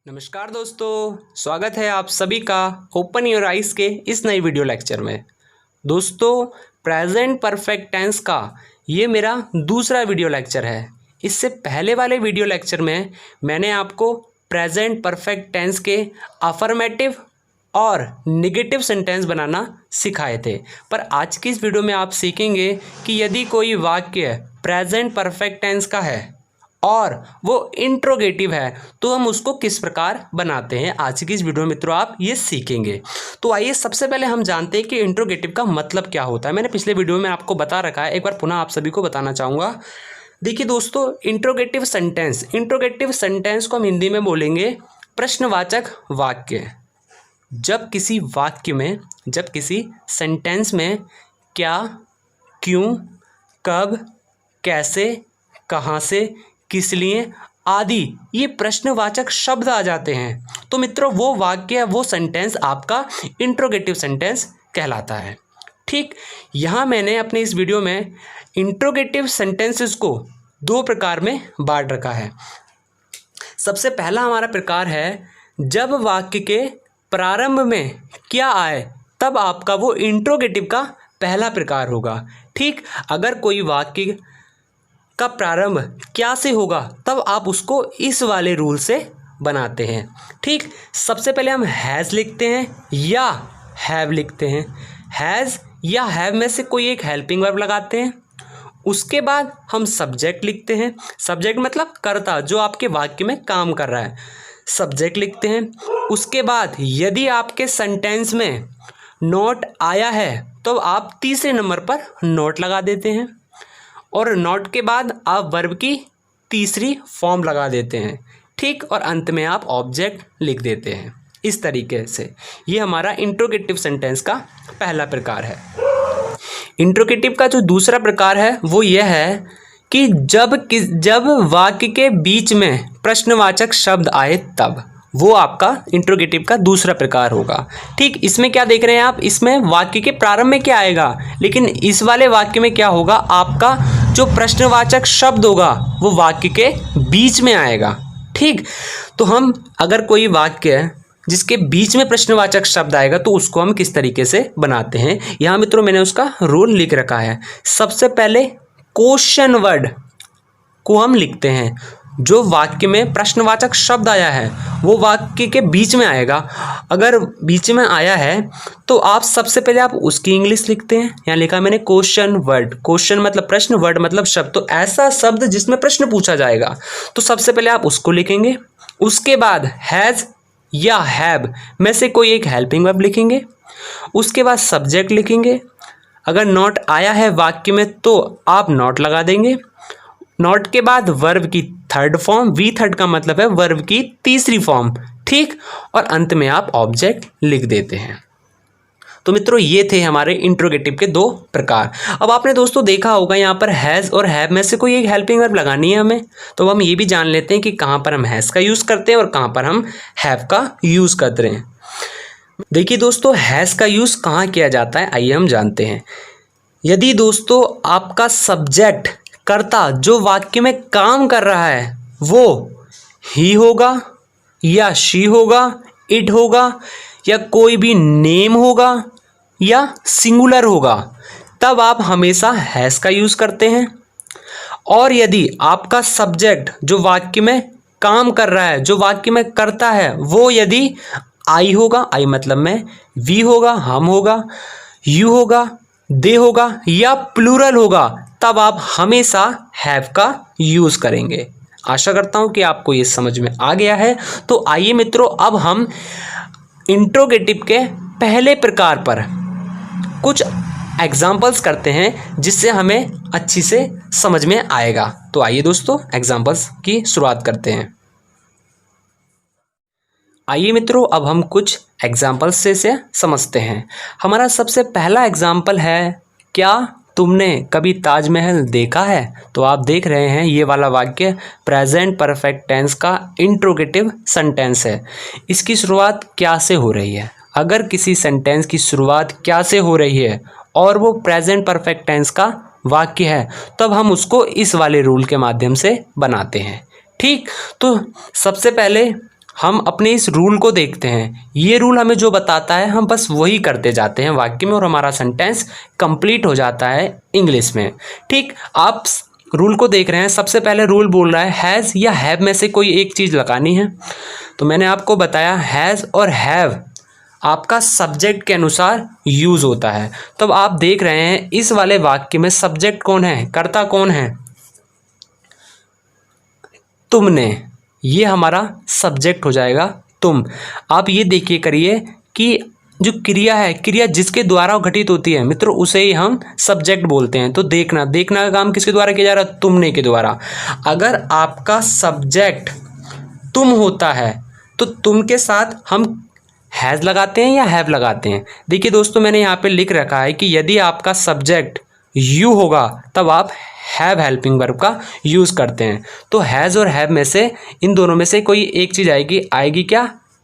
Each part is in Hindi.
नमस्कार दोस्तों, स्वागत है आप सभी का ओपन योर आइज के इस नई वीडियो लेक्चर में। दोस्तों, प्रेजेंट परफेक्ट टेंस का ये मेरा दूसरा वीडियो लेक्चर है। इससे पहले वाले वीडियो लेक्चर में मैंने आपको प्रेजेंट परफेक्ट टेंस के अफर्मेटिव और नेगेटिव सेंटेंस बनाना सिखाए थे, पर आज की इस वीडियो में आप सीखेंगे कि यदि कोई वाक्य प्रेजेंट परफेक्ट टेंस का है और वो इंट्रोगेटिव है तो हम उसको किस प्रकार बनाते हैं। आज की इस वीडियो में मित्रों आप ये सीखेंगे। तो आइए सबसे पहले हम जानते हैं कि इंट्रोगेटिव का मतलब क्या होता है। मैंने पिछले वीडियो में आपको बता रखा है, एक बार पुनः आप सभी को बताना चाहूँगा। देखिए दोस्तों, इंट्रोगेटिव सेंटेंस को हम हिंदी में बोलेंगे प्रश्नवाचक वाक्य। जब किसी वाक्य में, जब किसी सेंटेंस में क्या, क्यों, कब, कैसे, कहाँ से, किस लिए आदि ये प्रश्नवाचक शब्द आ जाते हैं तो मित्रों वो वाक्य, वो सेंटेंस आपका इंट्रोगेटिव सेंटेंस कहलाता है। ठीक, यहाँ मैंने अपने इस वीडियो में इंट्रोगेटिव सेंटेंसेस को दो प्रकार में बांट रखा है। सबसे पहला हमारा प्रकार है जब वाक्य के प्रारंभ में क्या आए तब आपका वो इंट्रोगेटिव का पहला प्रकार होगा। ठीक, अगर कोई वाक्य का प्रारंभ क्या से होगा तब आप उसको इस वाले रूल से बनाते हैं। ठीक, सबसे पहले हम हैज़ लिखते हैं या हैव लिखते हैं। हैज़ या हैव में से कोई एक हेल्पिंग वर्ब लगाते हैं। उसके बाद हम सब्जेक्ट लिखते हैं। सब्जेक्ट मतलब कर्ता, जो आपके वाक्य में काम कर रहा है, सब्जेक्ट लिखते हैं। उसके बाद यदि आपके सेंटेंस में नोट आया है तो आप तीसरे नंबर पर नोट लगा देते हैं और नोट के बाद आप वर्ब की तीसरी फॉर्म लगा देते हैं। ठीक, और अंत में आप ऑब्जेक्ट लिख देते हैं। इस तरीके से ये हमारा इंट्रोगेटिव सेंटेंस का पहला प्रकार है। इंट्रोगेटिव का जो दूसरा प्रकार है वो यह है कि जब वाक्य के बीच में प्रश्नवाचक शब्द आए तब, वो आपका इंट्रोगेटिव का दूसरा प्रकार होगा। ठीक, इसमें क्या देख रहे हैं आप, इसमें वाक्य के प्रारंभ में क्या आएगा, लेकिन इस वाले वाक्य में क्या होगा, आपका जो प्रश्नवाचक शब्द होगा वो वाक्य के बीच में आएगा। ठीक, तो हम अगर कोई वाक्य है जिसके बीच में प्रश्नवाचक शब्द आएगा तो उसको हम किस तरीके से बनाते हैं, यहाँ मित्रों मैंने उसका रूल लिख रखा है। सबसे पहले क्वेश्चन वर्ड को हम लिखते हैं। जो वाक्य में प्रश्नवाचक शब्द आया है वो वाक्य के बीच में आएगा। अगर बीच में आया है तो आप सबसे पहले आप उसकी इंग्लिश लिखते हैं। यहाँ लिखा मैंने क्वेश्चन वर्ड। क्वेश्चन मतलब प्रश्न, वर्ड मतलब शब्द, तो ऐसा शब्द जिसमें प्रश्न पूछा जाएगा तो सबसे पहले आप उसको लिखेंगे। उसके बाद हैज़ या हैव में से कोई एक हेल्पिंग वर्ब लिखेंगे। उसके बाद सब्जेक्ट लिखेंगे। अगर नॉट आया है वाक्य में तो आप नॉट लगा देंगे। नॉट के बाद वर्ब की थर्ड फॉर्म, वी थर्ड का मतलब है वर्ब की तीसरी फॉर्म। ठीक, और अंत में आप ऑब्जेक्ट लिख देते हैं। तो मित्रों ये थे हमारे इंट्रोगेटिव के दो प्रकार। अब आपने दोस्तों देखा होगा यहाँ पर हैज़ और हैव में से कोई एक हेल्पिंग वर्ब लगानी है हमें, तो हम ये भी जान लेते हैं कि कहाँ पर हम हैज़ का यूज़ करते हैं और कहाँ पर हम हैव का यूज़ करते हैं। देखिए दोस्तों, हैज़ का यूज़ कहाँ किया जाता है, आइए हम जानते हैं। यदि दोस्तों आपका सब्जेक्ट, कर्ता, जो वाक्य में काम कर रहा है वो ही होगा या शी होगा, इट होगा या कोई भी नेम होगा या सिंगुलर होगा, तब आप हमेशा हैज़ का यूज़ करते हैं। और यदि आपका सब्जेक्ट जो वाक्य में काम कर रहा है, जो वाक्य में करता है, वो यदि आई होगा, आई मतलब में, वी होगा, हम होगा, यू होगा, दे होगा या प्लूरल होगा, तब आप हमेशा हैव का यूज़ करेंगे। आशा करता हूँ कि आपको ये समझ में आ गया है। तो आइए मित्रों, अब हम इंट्रोगेटिव के पहले प्रकार पर कुछ एग्जाम्पल्स करते हैं जिससे हमें अच्छी से समझ में आएगा। तो आइए दोस्तों एग्जाम्पल्स की शुरुआत करते हैं। आइए मित्रों, अब हम कुछ एग्जाम्पल्स से समझते हैं। हमारा सबसे पहला एग्जाम्पल है, क्या तुमने कभी ताजमहल देखा है। तो आप देख रहे हैं ये वाला वाक्य प्रेजेंट परफेक्ट टेंस का इंट्रोगेटिव सेंटेंस है। इसकी शुरुआत क्या से हो रही है। अगर किसी सेंटेंस की शुरुआत क्या से हो रही है और वो प्रेजेंट परफेक्ट टेंस का वाक्य है तब हम उसको इस वाले रूल के माध्यम से बनाते हैं। ठीक, तो सबसे पहले हम अपने इस रूल को देखते हैं। ये रूल हमें जो बताता है हम बस वही करते जाते हैं वाक्य में और हमारा सेंटेंस कंप्लीट हो जाता है इंग्लिश में। ठीक, आप रूल को देख रहे हैं। सबसे पहले रूल बोल रहा है हैज़ या हैव में से कोई एक चीज़ लगानी है। तो मैंने आपको बताया हैज़ और हैव आपका सब्जेक्ट के अनुसार यूज़ होता है। तो अब आप देख रहे हैं इस वाले वाक्य में सब्जेक्ट कौन है, कर्ता कौन है, तुमने। ये हमारा सब्जेक्ट हो जाएगा तुम। आप ये देखिए करिए कि जो क्रिया है, क्रिया जिसके द्वारा घटित होती है मित्रों उसे ही हम सब्जेक्ट बोलते हैं। तो देखना का काम किसके द्वारा किया जा रहा है, तुमने के द्वारा। अगर आपका सब्जेक्ट तुम होता है तो तुम के साथ हम हैज़ लगाते हैं या हैव लगाते हैं। देखिए दोस्तों, मैंने यहाँ पे लिख रखा है कि यदि आपका सब्जेक्ट यू होगा तब आप हैव हेल्पिंग वर्ब का यूज़ करते हैं। तो हैज़ और हैव में से इन दोनों में से कोई एक चीज़ आएगी क्या,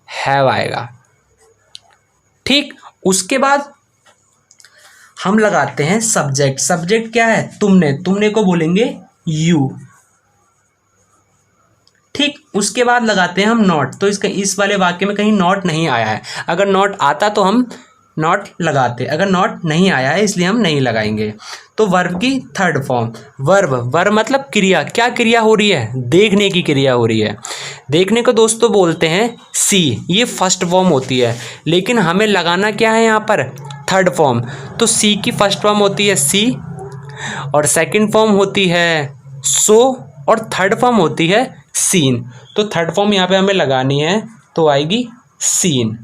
हैव आएगा। ठीक, उसके बाद हम लगाते हैं सब्जेक्ट। सब्जेक्ट क्या है, तुमने को बोलेंगे यू। ठीक, उसके बाद लगाते हैं हम नॉट। तो इस वाले वाक्य में कहीं नॉट नहीं आया है। अगर नॉट आता तो हम नॉट लगाते, अगर नॉट नहीं आया है इसलिए हम नहीं लगाएंगे। तो वर्ब की थर्ड फॉर्म, वर्ब मतलब क्रिया। क्या क्रिया हो रही है, देखने की क्रिया हो रही है। देखने को दोस्तों बोलते हैं सी, ये फर्स्ट फॉर्म होती है। लेकिन हमें लगाना क्या है यहाँ पर, थर्ड फॉर्म। तो सी की फर्स्ट फॉर्म होती है सी और सेकंड फॉर्म होती है सो और थर्ड फॉर्म होती है सीन। तो थर्ड फॉर्म यहाँ पे हमें लगानी है तो आएगी सीन।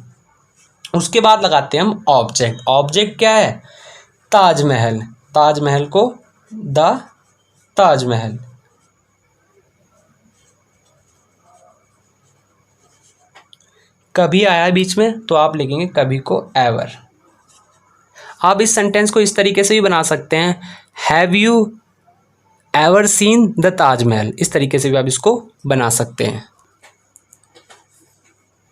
उसके बाद लगाते हैं हम ऑब्जेक्ट। ऑब्जेक्ट क्या है, ताजमहल। ताजमहल को द ताजमहल। कभी आया बीच में तो आप लिखेंगे कभी को एवर। आप इस सेंटेंस को इस तरीके से भी बना सकते हैं, have you ever seen the Taj Mahal. इस तरीके से भी आप इसको बना सकते हैं।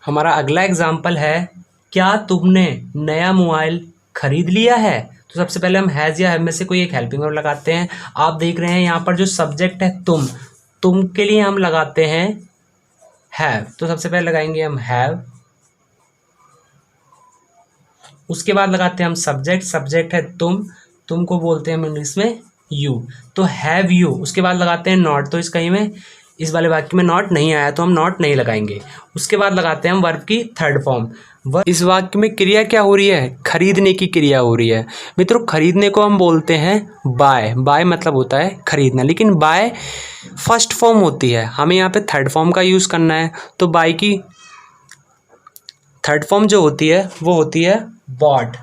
हमारा अगला एग्जाम्पल है, क्या तुमने नया मोबाइल खरीद लिया है। तो सबसे पहले हम हैज़ या हैव में से कोई एक हेल्पिंग वर्ब लगाते हैं। आप देख रहे हैं यहाँ पर जो सब्जेक्ट है तुम के लिए हम लगाते हैं हैव। तो सबसे पहले लगाएंगे हम हैव। उसके बाद लगाते हैं हम सब्जेक्ट है तुमको बोलते हैं हम इंग्लिश में यू। तो हैव यू। उसके बाद लगाते हैं नॉट। तो इस वाले वाक्य में नॉट नहीं आया तो हम नॉट नहीं लगाएंगे। उसके बाद लगाते हैं हम वर्ब की थर्ड फॉर्म। इस वाक्य में क्रिया क्या हो रही है, खरीदने की क्रिया हो रही है। मित्रों, खरीदने को हम बोलते हैं बाय। बाय मतलब होता है खरीदना, लेकिन बाय फर्स्ट फॉर्म होती है, हमें यहाँ पे थर्ड फॉर्म का यूज़ करना है। तो बाय की थर्ड फॉर्म जो होती है वो होती है बॉट,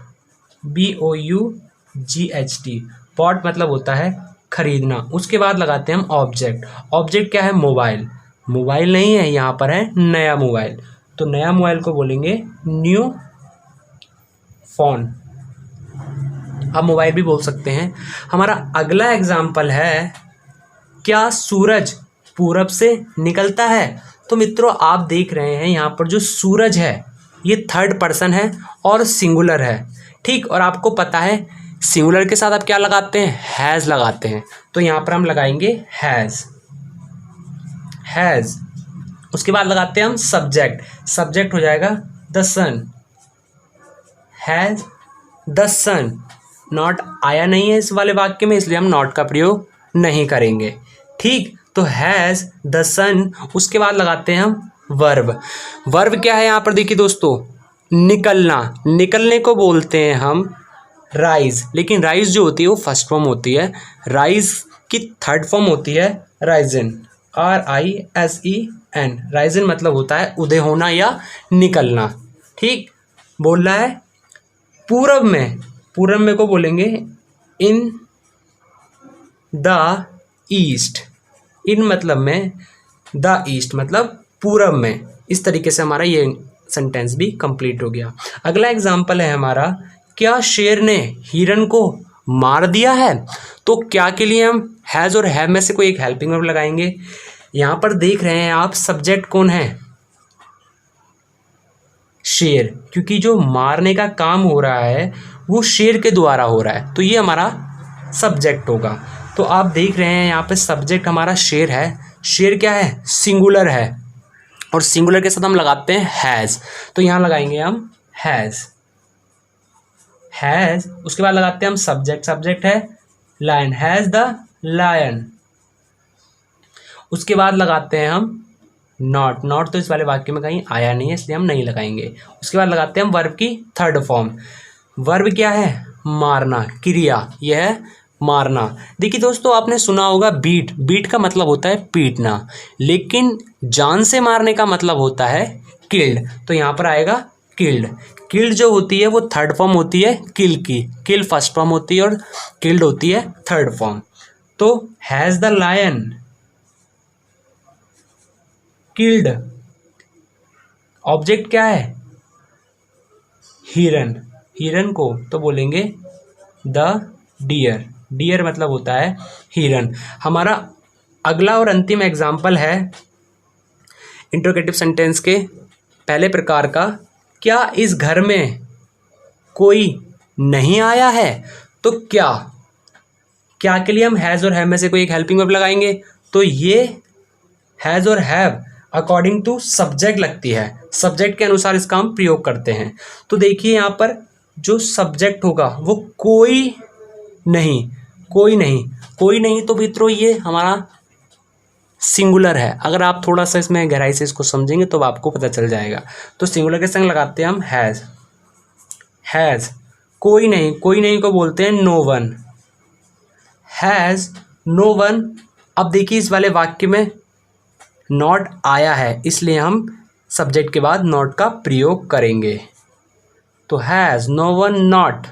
BOUGHT। बॉट मतलब होता है खरीदना। उसके बाद लगाते हैं हम ऑब्जेक्ट। ऑब्जेक्ट क्या है, मोबाइल। मोबाइल नहीं है, यहाँ पर है नया मोबाइल। तो नया मोबाइल को बोलेंगे न्यू फोन। आप मोबाइल भी बोल सकते हैं। हमारा अगला एग्जाम्पल है, क्या सूरज पूरब से निकलता है। तो मित्रों, आप देख रहे हैं यहाँ पर जो सूरज है ये थर्ड पर्सन है और सिंगुलर है। ठीक, और आपको पता है सिंगुलर के साथ आप क्या लगाते हैं, हैज़ लगाते हैं। तो यहाँ पर हम लगाएंगे हैज़। उसके बाद लगाते हैं हम सब्जेक्ट हो जाएगा the sun. Has the sun. Not आया नहीं है इस वाले वाक्य में, इसलिए हम नॉट का प्रयोग नहीं करेंगे। ठीक, तो हैज़ द सन। उसके बाद लगाते हैं हम वर्ब क्या है यहाँ पर, देखिए दोस्तों, निकलने को बोलते हैं हम राइज। लेकिन राइज जो होती है वो फर्स्ट फॉर्म होती है, राइज की थर्ड फॉर्म होती है राइजन, RISEN। राइजन मतलब होता है उदय होना या निकलना। ठीक, बोल रहा है पूरब में को बोलेंगे इन द ईस्ट। इन मतलब में, द ईस्ट मतलब पूरब में। इस तरीके से हमारा ये सेंटेंस भी कंप्लीट हो गया। अगला एग्जाम्पल है हमारा, क्या शेर ने हिरन को मार दिया है। तो क्या के लिए हम हैज़ और हैव में से कोई एक हेल्पिंग वर्ब लगाएंगे। यहाँ पर देख रहे हैं आप सब्जेक्ट कौन है, शेर, क्योंकि जो मारने का काम हो रहा है वो शेर के द्वारा हो रहा है, तो ये हमारा सब्जेक्ट होगा। तो आप देख रहे हैं यहाँ पे सब्जेक्ट हमारा शेर है। शेर क्या है, सिंगुलर है। और सिंगुलर के साथ हम लगाते हैं हैज़, तो यहाँ लगाएंगे हम हैज़, हैज़। उसके बाद लगाते हैं हम सब्जेक्ट, सब्जेक्ट है लायन, हैज़ द लायन। उसके बाद लगाते हैं हम नॉट, नॉट तो इस वाले वाक्य में कहीं आया नहीं है इसलिए हम नहीं लगाएंगे। उसके बाद लगाते हैं हम वर्ब की थर्ड फॉर्म। वर्ब क्या है? मारना, क्रिया, यह है मारना। देखिए दोस्तों, आपने सुना होगा बीट, बीट का मतलब होता है पीटना, लेकिन जान से मारने का मतलब होता है किल्ड, तो यहाँ पर आएगा किल्ड। किल्ड जो होती है वो थर्ड फॉर्म होती है किल की, किल फर्स्ट फॉर्म होती है और किल्ड होती है थर्ड फॉर्म। तो has the lion killed, object क्या है? हिरन, हिरन को तो बोलेंगे द डियर, डियर मतलब होता है हिरन। हमारा अगला और अंतिम एग्जाम्पल है इंट्रोगेटिव सेंटेंस के पहले प्रकार का, क्या इस घर में कोई नहीं आया है? तो क्या, क्या के लिए हम हैज़ और हैव में से कोई एक हेल्पिंग वर्ब लगाएंगे, तो ये हैज़ और हैव अकॉर्डिंग टू सब्जेक्ट लगती है, सब्जेक्ट के अनुसार इसका हम प्रयोग करते हैं। तो देखिए यहाँ पर जो सब्जेक्ट होगा वो कोई नहीं, कोई नहीं, कोई नहीं, तो मित्रों ये हमारा सिंगुलर है। अगर आप थोड़ा सा इसमें गहराई से इसको समझेंगे तो आपको पता चल जाएगा। तो सिंगुलर के संग लगाते हैं हम हैज़, हैज़, कोई नहीं, कोई नहीं को बोलते हैं no one, has no one. अब देखिए इस वाले वाक्य में नॉट आया है इसलिए हम सब्जेक्ट के बाद नॉट का प्रयोग करेंगे, तो हैज़ नो वन नॉट।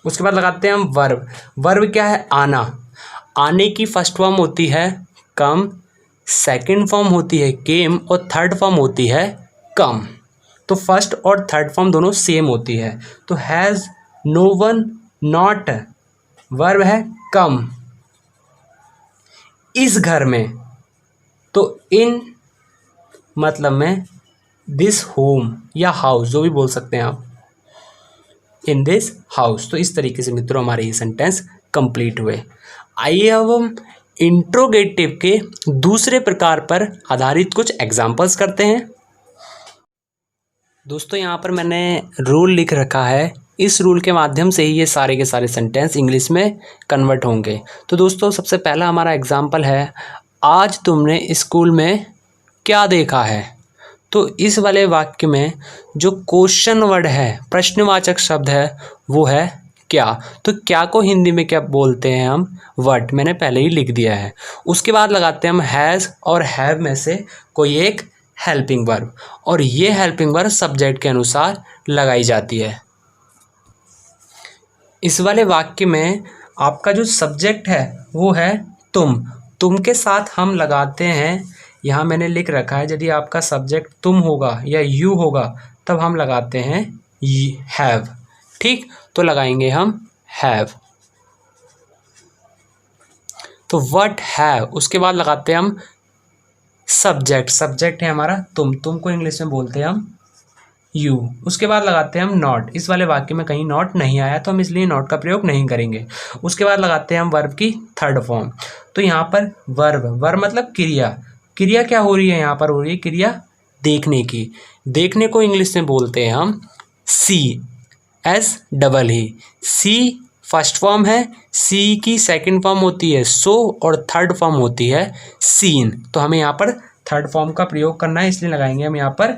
उसके बाद लगाते हैं हम वर्ब। वर्ब क्या है? आना, आने की फर्स्ट फॉर्म होती है कम, सेकंड फॉर्म होती है केम और थर्ड फॉर्म होती है कम। तो फर्स्ट और थर्ड फॉर्म दोनों सेम होती है। तो has no one not, verb है कम, इस घर में, तो इन मतलब में दिस होम या हाउस जो भी बोल सकते हैं आप, इन दिस हाउस। तो इस तरीके से मित्रों हमारे ये सेंटेंस कंप्लीट हुए। आइए अब हम इंट्रोगेटिव के दूसरे प्रकार पर आधारित कुछ एग्जाम्पल्स करते हैं। दोस्तों यहाँ पर मैंने रूल लिख रखा है, इस रूल के माध्यम से ही ये सारे के सारे सेंटेंस इंग्लिश में कन्वर्ट होंगे। तो दोस्तों सबसे पहला हमारा एग्जाम्पल है, आज तुमने स्कूल में क्या देखा है? तो इस वाले वाक्य में जो क्वेश्चन वर्ड है, प्रश्नवाचक शब्द है, वो है क्या। तो क्या को हिंदी में क्या बोलते हैं हम? व्हाट, मैंने पहले ही लिख दिया है। उसके बाद लगाते हैं हम हैज़ और हैव में से कोई एक हेल्पिंग वर्ब, और ये हेल्पिंग वर्ब सब्जेक्ट के अनुसार लगाई जाती है। इस वाले वाक्य में आपका जो सब्जेक्ट है वो है तुम, तुम के साथ हम लगाते हैं, यहाँ मैंने लिख रखा है, यदि आपका सब्जेक्ट तुम होगा या यू होगा तब हम लगाते हैं हैव, ठीक, तो लगाएंगे हम हैव। तो व्हाट हैव, उसके बाद लगाते हैं हम सब्जेक्ट, सब्जेक्ट है हमारा तुम, तुम को इंग्लिश में बोलते हैं हम यू। उसके बाद लगाते हैं हम नॉट, इस वाले वाक्य में कहीं नॉट नहीं आया तो हम इसलिए नॉट का प्रयोग नहीं करेंगे। उसके बाद लगाते हैं हम वर्ब की थर्ड फॉर्म। तो यहाँ पर वर्ब, वर्ब मतलब क्रिया, क्रिया क्या हो रही है? यहाँ पर हो रही है क्रिया देखने की, देखने को इंग्लिश में बोलते हैं हम सी, एस डबल ही, सी फर्स्ट फॉर्म है, सी की सेकंड फॉर्म होती है सो और थर्ड फॉर्म होती है सीन। तो हमें यहाँ पर थर्ड फॉर्म का प्रयोग करना है इसलिए लगाएंगे हम यहाँ पर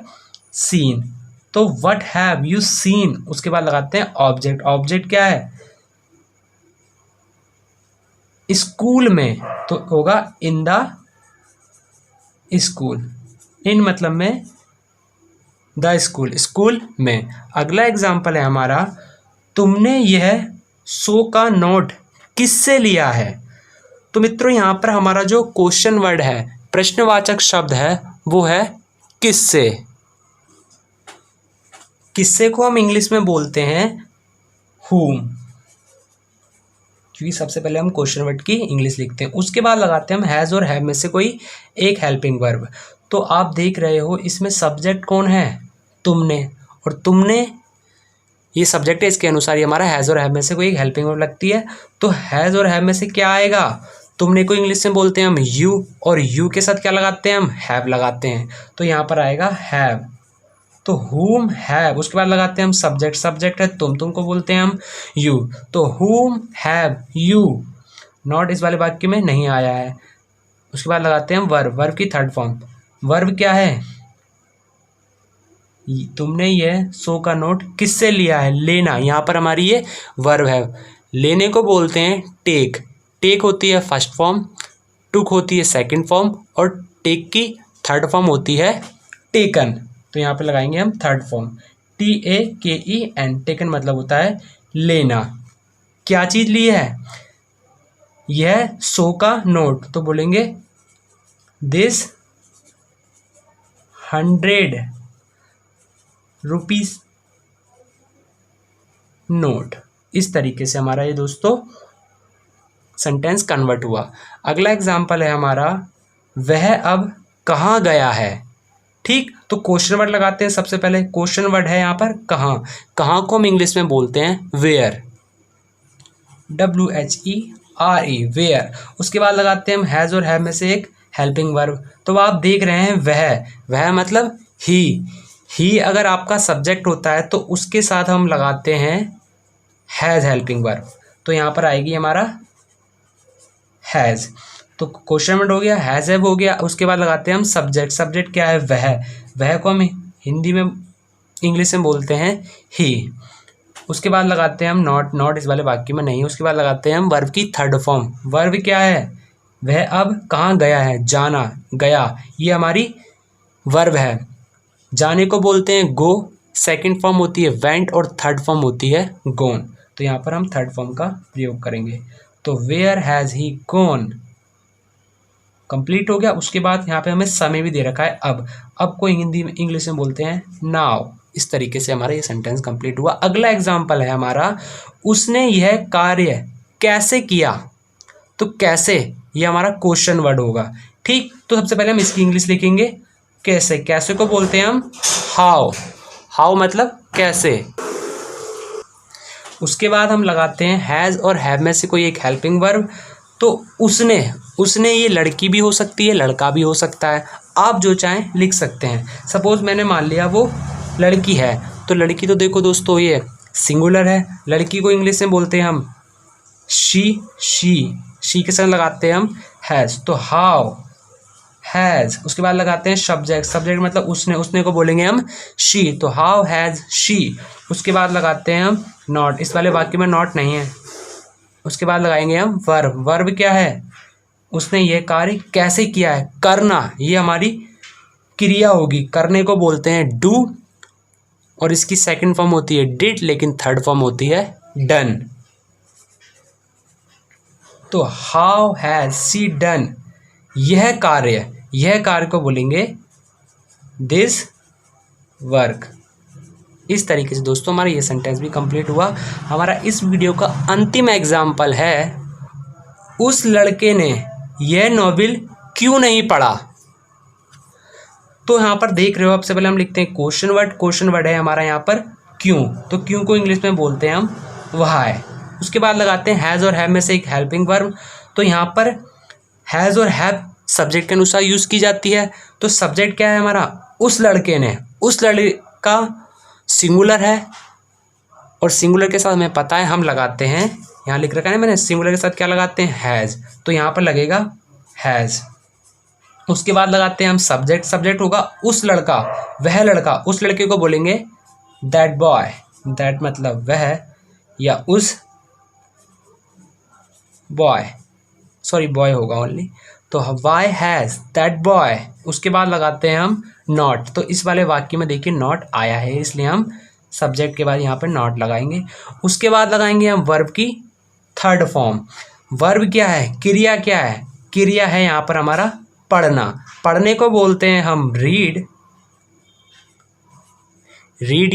सीन। तो व्हाट हैव यू सीन, उसके बाद लगाते हैं ऑब्जेक्ट, ऑब्जेक्ट क्या है? स्कूल में, तो होगा इन द स्कूल, इन मतलब में द स्कूल, स्कूल में। अगला एग्जाम्पल है हमारा, तुमने यह सो का नोट किससे लिया है? तो मित्रों यहाँ पर हमारा जो क्वेश्चन वर्ड है, प्रश्नवाचक शब्द है, वो है किससे। किससे को हम इंग्लिश में बोलते हैं whom, क्योंकि सबसे पहले हम क्वेश्चन वर्ड की इंग्लिश लिखते हैं। उसके बाद लगाते हैं हम हैज़ और हैव में से कोई एक हेल्पिंग वर्ब। तो आप देख रहे हो इसमें सब्जेक्ट कौन है? तुमने, और तुमने ये सब्जेक्ट है, इसके अनुसार ये हमारा हैज़ और हैव में से कोई एक हेल्पिंग वर्ब लगती है। तो हैज़ और हैव में से क्या आएगा? तुमने को इंग्लिश में बोलते हैं हम यू, और यू के साथ क्या लगाते हैं हम हैव लगाते हैं, तो यहाँ पर आएगा हैव। तो whom have, उसके बाद लगाते हैं हम सब्जेक्ट, सब्जेक्ट है तुमको बोलते हैं हम यू, तो whom have you, नॉट इस वाले वाक्य में नहीं आया है। उसके बाद लगाते हैं हम वर्ब, वर्ब की थर्ड फॉर्म। वर्ब क्या है, तुमने ये 100 का नोट किससे लिया है, लेना, यहाँ पर हमारी ये वर्ब है। लेने को बोलते हैं टेक, टेक होती है फर्स्ट फॉर्म, टुक होती है सेकंड फॉर्म, और टेक की थर्ड फॉर्म होती है टेकन। तो यहाँ पे लगाएंगे हम थर्ड फॉर्म, TAKEN, टेकन मतलब होता है लेना। क्या चीज़ ली है, यह 100 का नोट, तो बोलेंगे दिस 100 रुपीज नोट। इस तरीके से हमारा ये दोस्तों सेंटेंस कन्वर्ट हुआ। अगला एग्जाम्पल है हमारा, वह अब कहाँ गया है। ठीक, तो क्वेश्चन वर्ड लगाते हैं सबसे पहले। क्वेश्चन वर्ड है यहाँ पर कहाँ, कहाँ को हम इंग्लिश में बोलते हैं वेयर, WHERE, वेयर। उसके बाद लगाते हैं हम हैज़ और हैव में से एक हेल्पिंग वर्ब। तो आप देख रहे हैं वह मतलब ही अगर आपका सब्जेक्ट होता है तो उसके साथ हम लगाते हैं हैज़ हेल्पिंग वर्ब, तो यहाँ पर आएगी हमारा हैज़। तो क्वेश्चन वर्ड हो गया, हैज़ हैव हो गया। उसके बाद लगाते हैं हम सब्जेक्ट, सब्जेक्ट क्या है वह को हम हिंदी में इंग्लिश में बोलते हैं ही। उसके बाद लगाते हैं हम नॉट इस वाले वाक्य में नहीं। उसके बाद लगाते हैं हम वर्ब की थर्ड फॉर्म। वर्ब क्या है, वह अब कहाँ गया है, जाना, गया, ये हमारी वर्ब है। जाने को बोलते हैं गो, सेकंड फॉर्म होती है वेंट, और थर्ड फॉर्म होती है गोन। तो यहाँ पर हम थर्ड फॉर्म का प्रयोग करेंगे। तो where has he gone, complete हो गया। उसके बाद यहाँ पे हमें समय भी दे रखा है अब को हिंदी में इंग्लिश में बोलते हैं नाउ। इस तरीके से हमारा ये सेंटेंस कंप्लीट हुआ। अगला एग्जाम्पल है हमारा, उसने यह कार्य कैसे किया। तो कैसे, ये हमारा क्वेश्चन वर्ड होगा। ठीक, तो सबसे पहले हम इसकी इंग्लिश लिखेंगे कैसे। कैसे को बोलते हैं हम हाउ मतलब कैसे। उसके बाद हम लगाते हैं हैज़ और हैव में से कोई एक हेल्पिंग वर्ब। तो उसने ये लड़की भी हो सकती है, लड़का भी हो सकता है, आप जो चाहें लिख सकते हैं। सपोज मैंने मान लिया वो लड़की है, तो लड़की तो देखो दोस्तों ये सिंगुलर है, लड़की को इंग्लिश में बोलते हैं हम शी के साथ लगाते हैं हम हैज़, तो हाउ हैज़। उसके बाद लगाते हैं सब्जेक्ट मतलब उसने को बोलेंगे हम शी, तो हाउ हैज़ शी। उसके बाद लगाते हैं हम नॉट, इस वाले वाक्य में नॉट नहीं है। उसके बाद लगाएंगे हम वर्ब क्या है, उसने ये कार्य कैसे किया है, करना, ये हमारी क्रिया होगी। करने को बोलते हैं डू, और इसकी सेकंड फॉर्म होती है डिड, लेकिन थर्ड फॉर्म होती है डन। तो हाउ हैज शी डन, यह कार्य को बोलेंगे दिस वर्क। इस तरीके से दोस्तों हमारा ये सेंटेंस भी कंप्लीट हुआ। हमारा इस वीडियो का अंतिम एग्जाम्पल है, उस लड़के ने यह नॉवेल क्यों नहीं पढ़ा। तो यहाँ पर देख रहे हो, सबसे पहले हम लिखते हैं क्वेश्चन वर्ड है हमारा यहाँ पर क्यों, तो क्यों को इंग्लिश में बोलते हैं हम व्हाई। उसके बाद लगाते हैं हैज़ और हैव में से एक हेल्पिंग वर्ब। तो यहाँ पर हैज़ और हैव सब्जेक्ट के अनुसार यूज़ की जाती है। तो सब्जेक्ट क्या है हमारा, उस लड़के ने, उस लड़का सिंगुलर है, और सिंगुलर के साथ हमें पता है हम लगाते हैं, यहाँ लिख रखा है मैंने, सिंगुलर के साथ क्या लगाते हैं हैज़, तो यहाँ पर लगेगा हैज़। उसके बाद लगाते हैं हम सब्जेक्ट होगा उस लड़का, वह लड़का, उस लड़के को बोलेंगे दैट बॉय, दैट मतलब वह, या उस बॉय होगा ओनली, तो वाई हैज़ दैट बॉय। उसके बाद लगाते हैं हम नॉट, तो इस वाले वाक्य में देखिए नॉट आया है, इसलिए हम सब्जेक्ट के बाद यहाँ पर नॉट लगाएंगे। उसके बाद लगाएंगे हम वर्ब की थर्ड फॉर्म। वर्ब क्या है, क्रिया क्या है, क्रिया है यहाँ पर हमारा पढ़ना। पढ़ने को बोलते हैं हम रीड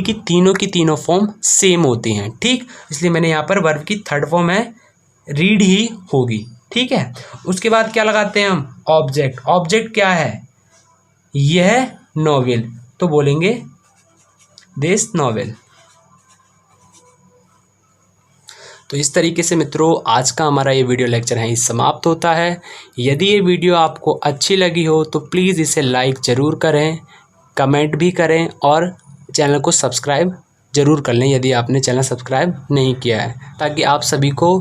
की तीनों फॉर्म सेम होती हैं, ठीक, इसलिए मैंने यहाँ पर वर्ब की थर्ड फॉर्म है रीड ही होगी, ठीक है। उसके बाद क्या लगाते हैं हम ऑब्जेक्ट क्या है, यह नॉवेल, तो बोलेंगे दिस नॉवेल। तो इस तरीके से मित्रों आज का हमारा ये वीडियो लेक्चर यहीं समाप्त होता है। यदि ये वीडियो आपको अच्छी लगी हो तो प्लीज़ इसे लाइक ज़रूर करें, कमेंट भी करें और चैनल को सब्सक्राइब ज़रूर कर लें यदि आपने चैनल सब्सक्राइब नहीं किया है, ताकि आप सभी को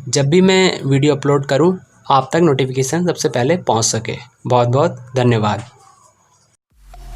जब भी मैं वीडियो अपलोड करूं आप तक नोटिफिकेशन सबसे पहले पहुंच सके। बहुत बहुत धन्यवाद।